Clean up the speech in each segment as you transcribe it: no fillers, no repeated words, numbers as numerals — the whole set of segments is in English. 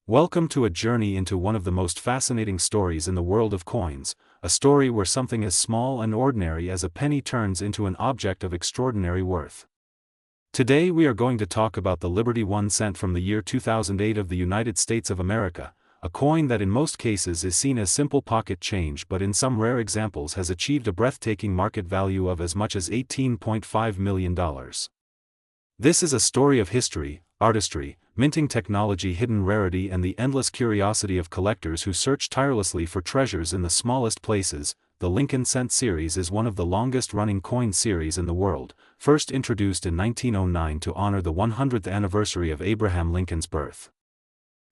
Welcome to a journey into one of the most fascinating stories in the world of coins, a story where something as small and ordinary as a penny turns into an object of extraordinary worth. Today we are going to talk about the Liberty 1 cent from the year 2008 of the United States of America, a coin that in most cases is seen as simple pocket change but in some rare examples has achieved a breathtaking market value of as much as $18.5 million. This is a story of history, artistry, minting technology, hidden rarity, and the endless curiosity of collectors who search tirelessly for treasures in the smallest places. The Lincoln Cent series is one of the longest-running coin series in the world, first introduced in 1909 to honor the 100th anniversary of Abraham Lincoln's birth.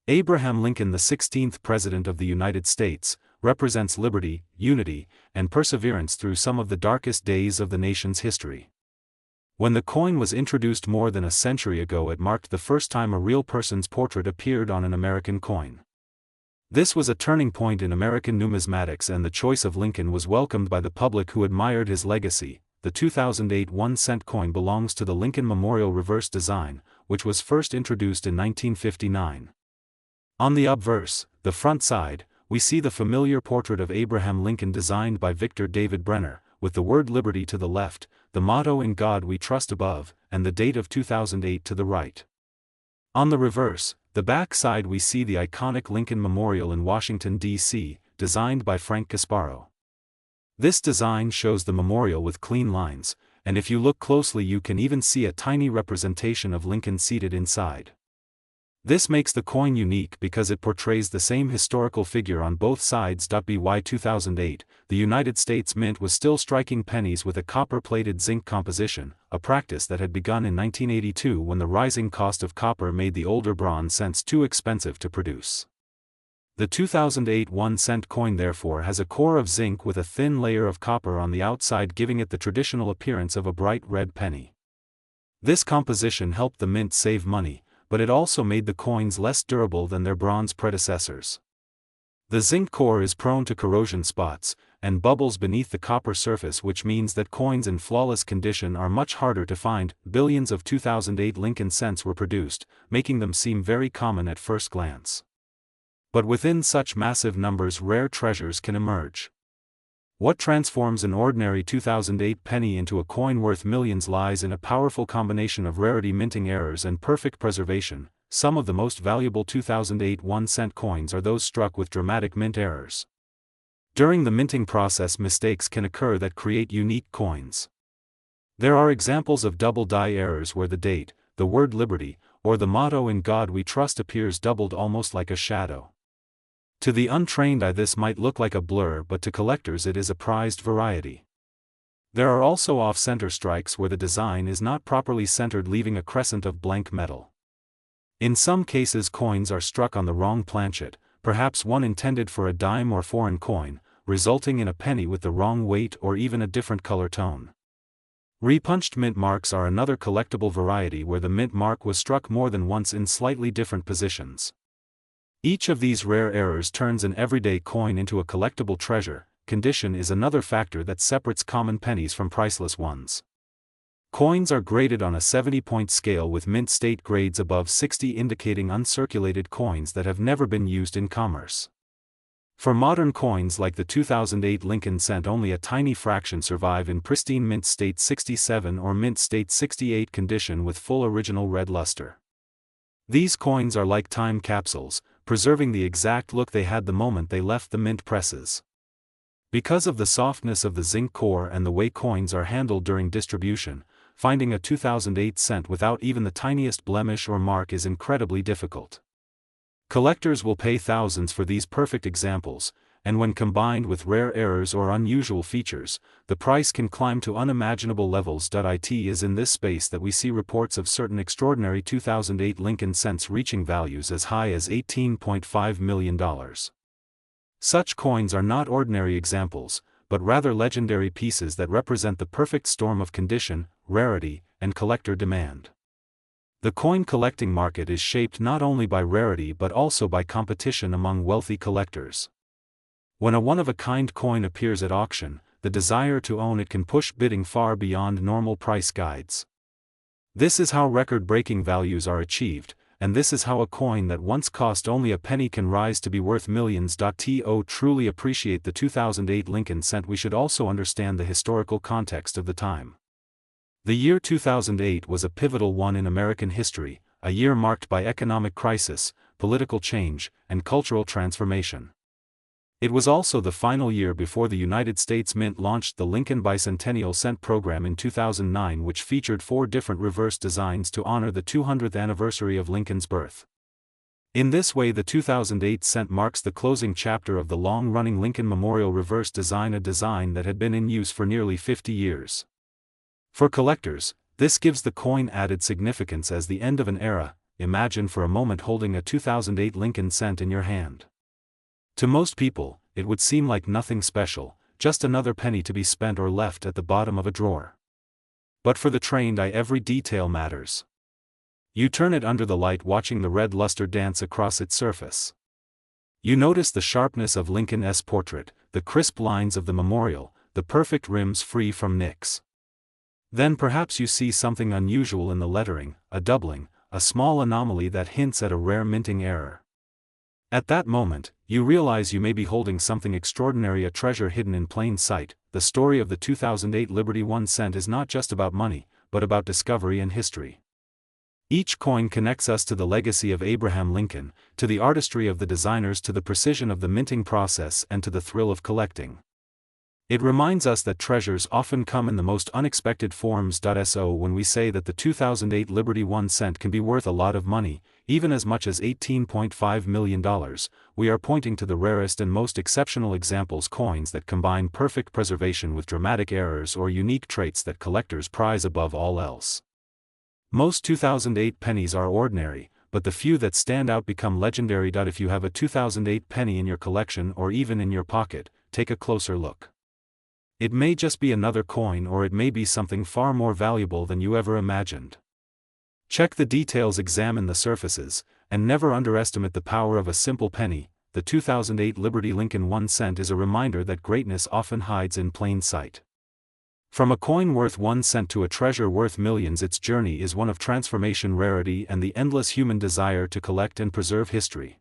Abraham Lincoln, the 16th President of the United States, represents liberty, unity, and perseverance through some of the darkest days of the nation's history. When the coin was introduced more than a century ago, it marked the first time a real person's portrait appeared on an American coin. This was a turning point in American numismatics, and the choice of Lincoln was welcomed by the public who admired his legacy. The 2008 1-cent coin belongs to the Lincoln Memorial reverse design, which was first introduced in 1959. On the obverse, the front side, we see the familiar portrait of Abraham Lincoln designed by Victor David Brenner, with the word Liberty to the left, the motto "In God We Trust" above, and the date of 2008 to the right. On the reverse, the back side, we see the iconic Lincoln Memorial in Washington, D.C., designed by Frank Gasparo. This design shows the memorial with clean lines, and if you look closely you can even see a tiny representation of Lincoln seated inside. This makes the coin unique because it portrays the same historical figure on both sides. By 2008, the United States Mint was still striking pennies with a copper-plated zinc composition, a practice that had begun in 1982 when the rising cost of copper made the older bronze cents too expensive to produce. The 2008 1-cent coin therefore has a core of zinc with a thin layer of copper on the outside, giving it the traditional appearance of a bright red penny. This composition helped the mint save money, but it also made the coins less durable than their bronze predecessors. The zinc core is prone to corrosion spots and bubbles beneath the copper surface, which means that coins in flawless condition are much harder to find. Billions of 2008 Lincoln cents were produced, making them seem very common at first glance. But within such massive numbers, rare treasures can emerge. What transforms an ordinary 2008 penny into a coin worth millions lies in a powerful combination of rarity, minting errors, and perfect preservation. Some of the most valuable 2008 1-cent coins are those struck with dramatic mint errors. During the minting process, mistakes can occur that create unique coins. There are examples of double die errors where the date, the word Liberty, or the motto "In God We Trust" appears doubled, almost like a shadow. To the untrained eye this might look like a blur, but to collectors it is a prized variety. There are also off-center strikes where the design is not properly centered, leaving a crescent of blank metal. In some cases coins are struck on the wrong planchet, perhaps one intended for a dime or foreign coin, resulting in a penny with the wrong weight or even a different color tone. Repunched mint marks are another collectible variety where the mint mark was struck more than once in slightly different positions. Each of these rare errors turns an everyday coin into a collectible treasure. Condition is another factor that separates common pennies from priceless ones. Coins are graded on a 70-point scale, with mint state grades above 60 indicating uncirculated coins that have never been used in commerce. For modern coins like the 2008 Lincoln cent, only a tiny fraction survive in pristine mint state 67 or mint state 68 condition with full original red luster. These coins are like time capsules, preserving the exact look they had the moment they left the mint presses. Because of the softness of the zinc core and the way coins are handled during distribution, finding a 2008 cent without even the tiniest blemish or mark is incredibly difficult. Collectors will pay thousands for these perfect examples, and when combined with rare errors or unusual features, the price can climb to unimaginable levels. It is in this space that we see reports of certain extraordinary 2008 Lincoln cents reaching values as high as $18.5 million. Such coins are not ordinary examples, but rather legendary pieces that represent the perfect storm of condition, rarity, and collector demand. The coin collecting market is shaped not only by rarity but also by competition among wealthy collectors. When a one-of-a-kind coin appears at auction, the desire to own it can push bidding far beyond normal price guides. This is how record-breaking values are achieved, and this is how a coin that once cost only a penny can rise to be worth millions. To truly appreciate the 2008 Lincoln cent, we should also understand the historical context of the time. The year 2008 was a pivotal one in American history, a year marked by economic crisis, political change, and cultural transformation. It was also the final year before the United States Mint launched the Lincoln Bicentennial Cent program in 2009, which featured 4 different reverse designs to honor the 200th anniversary of Lincoln's birth. In this way, the 2008 cent marks the closing chapter of the long-running Lincoln Memorial reverse design, a design that had been in use for nearly 50 years. For collectors, this gives the coin added significance as the end of an era. Imagine for a moment holding a 2008 Lincoln cent in your hand. To most people, it would seem like nothing special, just another penny to be spent or left at the bottom of a drawer. But for the trained eye, every detail matters. You turn it under the light, watching the red luster dance across its surface. You notice the sharpness of Lincoln's portrait, the crisp lines of the memorial, the perfect rims free from nicks. Then perhaps you see something unusual in the lettering, a doubling, a small anomaly that hints at a rare minting error. At that moment, you realize you may be holding something extraordinary, a treasure hidden in plain sight. The story of the 2008 Liberty 1 cent is not just about money, but about discovery and history. Each coin connects us to the legacy of Abraham Lincoln, to the artistry of the designers, to the precision of the minting process, and to the thrill of collecting. It reminds us that treasures often come in the most unexpected forms. So when we say that the 2008 Liberty 1 cent can be worth a lot of money, even as much as $18.5 million, we are pointing to the rarest and most exceptional examples, coins that combine perfect preservation with dramatic errors or unique traits that collectors prize above all else. Most 2008 pennies are ordinary, but the few that stand out become legendary. If you have a 2008 penny in your collection or even in your pocket, take a closer look. It may just be another coin, or it may be something far more valuable than you ever imagined. Check the details, examine the surfaces, and never underestimate the power of a simple penny. The 2008 Liberty Lincoln 1 cent is a reminder that greatness often hides in plain sight. From a coin worth 1 cent to a treasure worth millions, its journey is one of transformation, rarity, and the endless human desire to collect and preserve history.